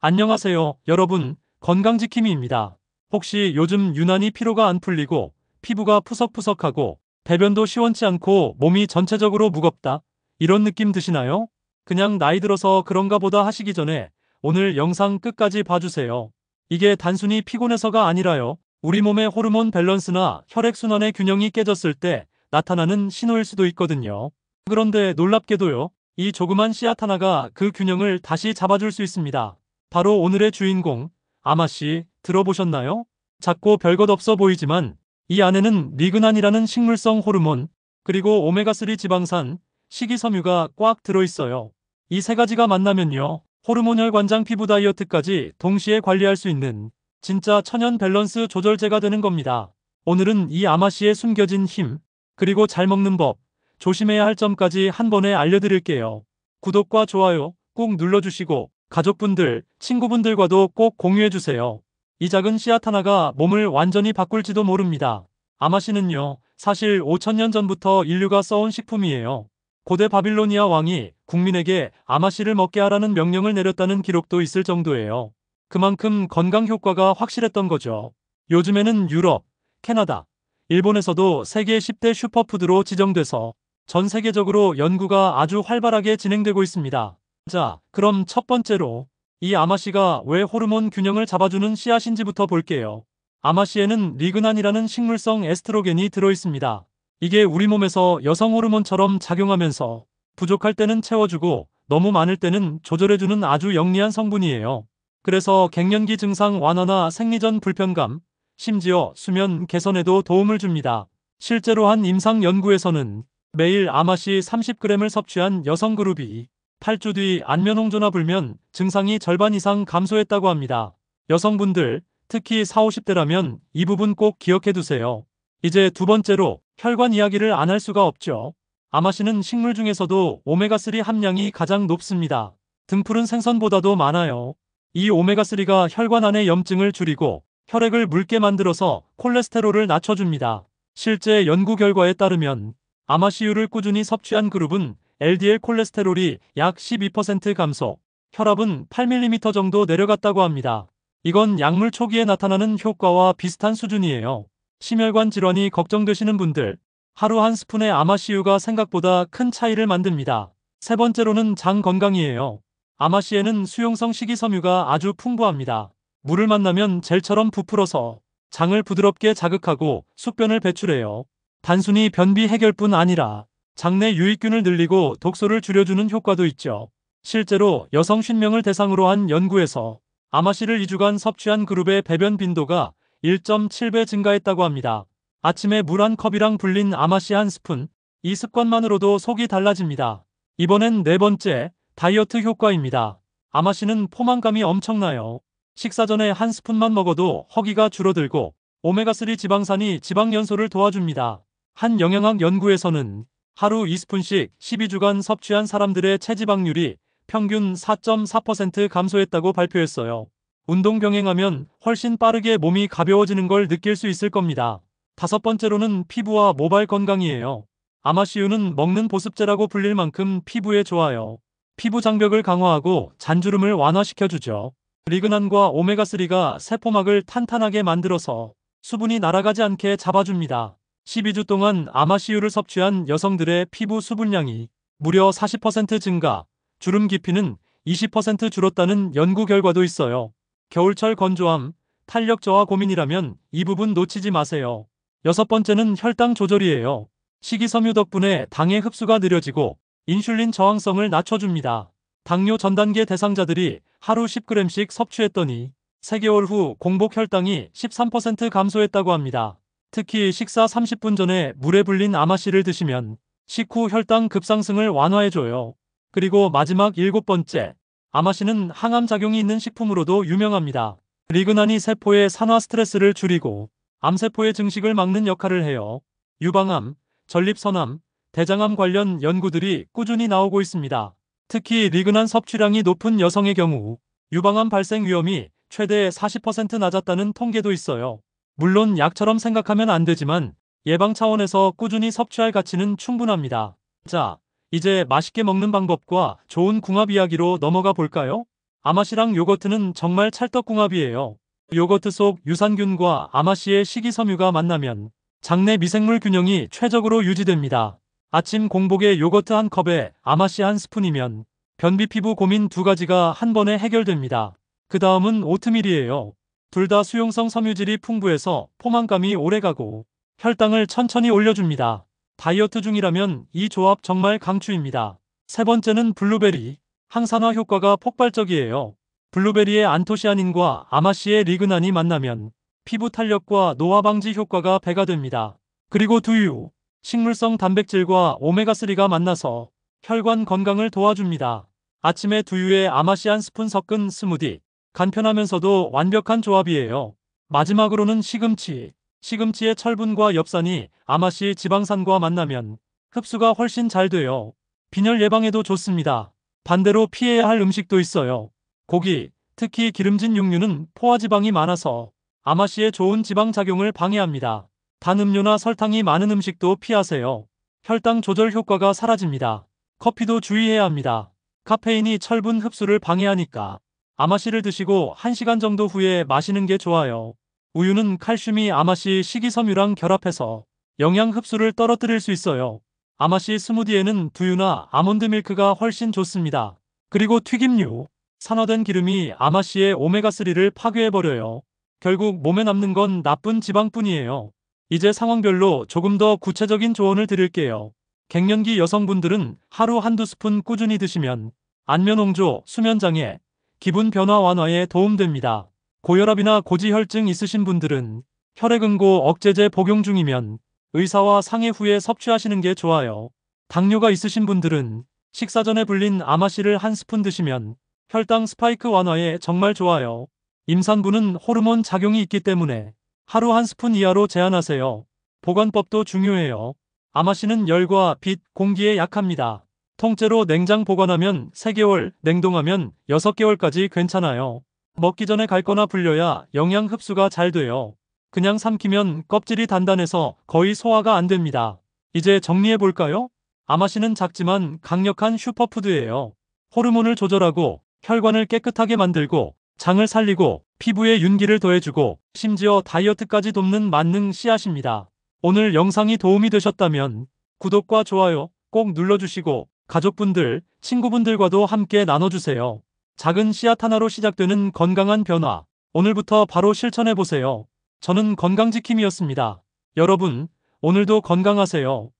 안녕하세요, 여러분. 건강지킴이입니다. 혹시 요즘 유난히 피로가 안 풀리고 피부가 푸석푸석하고 배변도 시원치 않고 몸이 전체적으로 무겁다, 이런 느낌 드시나요? 그냥 나이 들어서 그런가 보다 하시기 전에 오늘 영상 끝까지 봐주세요. 이게 단순히 피곤해서가 아니라요, 우리 몸의 호르몬 밸런스나 혈액순환의 균형이 깨졌을 때 나타나는 신호일 수도 있거든요. 그런데 놀랍게도요, 이 조그만 씨앗 하나가 그 균형을 다시 잡아줄 수 있습니다. 바로 오늘의 주인공, 아마씨, 들어보셨나요? 작고 별것 없어 보이지만 이 안에는 리그난이라는 식물성 호르몬, 그리고 오메가3 지방산, 식이섬유가 꽉 들어있어요. 이 세 가지가 만나면요, 호르몬 혈관장 피부 다이어트까지 동시에 관리할 수 있는 진짜 천연 밸런스 조절제가 되는 겁니다. 오늘은 이 아마씨의 숨겨진 힘, 그리고 잘 먹는 법, 조심해야 할 점까지 한 번에 알려드릴게요. 구독과 좋아요 꼭 눌러주시고 가족분들, 친구분들과도 꼭 공유해주세요. 이 작은 씨앗 하나가 몸을 완전히 바꿀지도 모릅니다. 아마씨는요, 사실 5000년 전부터 인류가 써온 식품이에요. 고대 바빌로니아 왕이 국민에게 아마씨를 먹게 하라는 명령을 내렸다는 기록도 있을 정도예요. 그만큼 건강 효과가 확실했던 거죠. 요즘에는 유럽, 캐나다, 일본에서도 세계 10대 슈퍼푸드로 지정돼서 전 세계적으로 연구가 아주 활발하게 진행되고 있습니다. 자, 그럼 첫 번째로 이 아마씨가 왜 호르몬 균형을 잡아주는 씨앗인지부터 볼게요. 아마씨에는 리그난이라는 식물성 에스트로겐이 들어있습니다. 이게 우리 몸에서 여성 호르몬처럼 작용하면서 부족할 때는 채워주고 너무 많을 때는 조절해주는 아주 영리한 성분이에요. 그래서 갱년기 증상 완화나 생리전 불편감, 심지어 수면 개선에도 도움을 줍니다. 실제로 한 임상 연구에서는 매일 아마씨 30g을 섭취한 여성 그룹이 8주 뒤 안면 홍조나 불면 증상이 절반 이상 감소했다고 합니다. 여성분들, 특히 40, 50대라면 이 부분 꼭 기억해두세요. 이제 두 번째로 혈관 이야기를 안 할 수가 없죠. 아마씨는 식물 중에서도 오메가3 함량이 가장 높습니다. 등푸른 생선보다도 많아요. 이 오메가3가 혈관 안의 염증을 줄이고 혈액을 묽게 만들어서 콜레스테롤을 낮춰줍니다. 실제 연구 결과에 따르면 아마씨유를 꾸준히 섭취한 그룹은 LDL 콜레스테롤이 약 12% 감소, 혈압은 8mm 정도 내려갔다고 합니다. 이건 약물 초기에 나타나는 효과와 비슷한 수준이에요. 심혈관 질환이 걱정되시는 분들, 하루 한 스푼의 아마씨유가 생각보다 큰 차이를 만듭니다. 세 번째로는 장 건강이에요. 아마씨에는 수용성 식이섬유가 아주 풍부합니다. 물을 만나면 젤처럼 부풀어서 장을 부드럽게 자극하고 숙변을 배출해요. 단순히 변비 해결뿐 아니라 장내 유익균을 늘리고 독소를 줄여주는 효과도 있죠. 실제로 여성 50명을 대상으로 한 연구에서 아마씨를 2주간 섭취한 그룹의 배변 빈도가 1.7배 증가했다고 합니다. 아침에 물 한 컵이랑 불린 아마씨 한 스푼, 이 습관만으로도 속이 달라집니다. 이번엔 네 번째, 다이어트 효과입니다. 아마씨는 포만감이 엄청나요. 식사 전에 한 스푼만 먹어도 허기가 줄어들고 오메가3 지방산이 지방 연소를 도와줍니다. 한 영양학 연구에서는 하루 2스푼씩 12주간 섭취한 사람들의 체지방률이 평균 4.4% 감소했다고 발표했어요. 운동 병행하면 훨씬 빠르게 몸이 가벼워지는 걸 느낄 수 있을 겁니다. 다섯 번째로는 피부와 모발 건강이에요. 아마씨유는 먹는 보습제라고 불릴 만큼 피부에 좋아요. 피부 장벽을 강화하고 잔주름을 완화시켜주죠. 리그난과 오메가3가 세포막을 탄탄하게 만들어서 수분이 날아가지 않게 잡아줍니다. 12주 동안 아마씨유를 섭취한 여성들의 피부 수분량이 무려 40% 증가, 주름 깊이는 20% 줄었다는 연구 결과도 있어요. 겨울철 건조함, 탄력 저하 고민이라면 이 부분 놓치지 마세요. 여섯 번째는 혈당 조절이에요. 식이섬유 덕분에 당의 흡수가 느려지고 인슐린 저항성을 낮춰줍니다. 당뇨 전단계 대상자들이 하루 10g씩 섭취했더니 3개월 후 공복 혈당이 13% 감소했다고 합니다. 특히 식사 30분 전에 물에 불린 아마씨를 드시면 식후 혈당 급상승을 완화해줘요. 그리고 마지막 일곱 번째, 아마씨는 항암 작용이 있는 식품으로도 유명합니다. 리그난이 세포의 산화 스트레스를 줄이고 암세포의 증식을 막는 역할을 해요. 유방암, 전립선암, 대장암 관련 연구들이 꾸준히 나오고 있습니다. 특히 리그난 섭취량이 높은 여성의 경우 유방암 발생 위험이 최대 40% 낮았다는 통계도 있어요. 물론 약처럼 생각하면 안 되지만 예방 차원에서 꾸준히 섭취할 가치는 충분합니다. 자, 이제 맛있게 먹는 방법과 좋은 궁합 이야기로 넘어가 볼까요? 아마씨랑 요거트는 정말 찰떡궁합이에요. 요거트 속 유산균과 아마씨의 식이섬유가 만나면 장내 미생물 균형이 최적으로 유지됩니다. 아침 공복에 요거트 한 컵에 아마씨 한 스푼이면 변비 피부 고민 두 가지가 한 번에 해결됩니다. 그 다음은 오트밀이에요. 둘 다 수용성 섬유질이 풍부해서 포만감이 오래가고 혈당을 천천히 올려줍니다. 다이어트 중이라면 이 조합 정말 강추입니다. 세 번째는 블루베리. 항산화 효과가 폭발적이에요. 블루베리의 안토시아닌과 아마씨의 리그난이 만나면 피부 탄력과 노화 방지 효과가 배가 됩니다. 그리고 두유. 식물성 단백질과 오메가3가 만나서 혈관 건강을 도와줍니다. 아침에 두유에 아마씨 한 스푼 섞은 스무디. 간편하면서도 완벽한 조합이에요. 마지막으로는 시금치. 시금치의 철분과 엽산이 아마씨 지방산과 만나면 흡수가 훨씬 잘 돼요. 빈혈 예방에도 좋습니다. 반대로 피해야 할 음식도 있어요. 고기, 특히 기름진 육류는 포화지방이 많아서 아마씨의 좋은 지방 작용을 방해합니다. 단 음료나 설탕이 많은 음식도 피하세요. 혈당 조절 효과가 사라집니다. 커피도 주의해야 합니다. 카페인이 철분 흡수를 방해하니까 아마씨를 드시고 1시간 정도 후에 마시는 게 좋아요. 우유는 칼슘이 아마씨 식이섬유랑 결합해서 영양 흡수를 떨어뜨릴 수 있어요. 아마씨 스무디에는 두유나 아몬드 밀크가 훨씬 좋습니다. 그리고 튀김류. 산화된 기름이 아마씨의 오메가3를 파괴해버려요. 결국 몸에 남는 건 나쁜 지방뿐이에요. 이제 상황별로 조금 더 구체적인 조언을 드릴게요. 갱년기 여성분들은 하루 한두 스푼 꾸준히 드시면 안면홍조, 수면장애, 기분 변화 완화에 도움됩니다. 고혈압이나 고지혈증 있으신 분들은 혈액응고 억제제 복용 중이면 의사와 상의 후에 섭취하시는 게 좋아요. 당뇨가 있으신 분들은 식사 전에 불린 아마씨를 한 스푼 드시면 혈당 스파이크 완화에 정말 좋아요. 임산부는 호르몬 작용이 있기 때문에 하루 한 스푼 이하로 제한하세요. 보관법도 중요해요. 아마씨는 열과 빛, 공기에 약합니다. 통째로 냉장 보관하면 3개월, 냉동하면 6개월까지 괜찮아요. 먹기 전에 갈거나 불려야 영양 흡수가 잘 돼요. 그냥 삼키면 껍질이 단단해서 거의 소화가 안 됩니다. 이제 정리해볼까요? 아마씨는 작지만 강력한 슈퍼푸드예요. 호르몬을 조절하고 혈관을 깨끗하게 만들고 장을 살리고 피부에 윤기를 더해주고 심지어 다이어트까지 돕는 만능 씨앗입니다. 오늘 영상이 도움이 되셨다면 구독과 좋아요 꼭 눌러주시고 가족분들, 친구분들과도 함께 나눠주세요. 작은 씨앗 하나로 시작되는 건강한 변화. 오늘부터 바로 실천해보세요. 저는 건강지킴이었습니다. 여러분, 오늘도 건강하세요.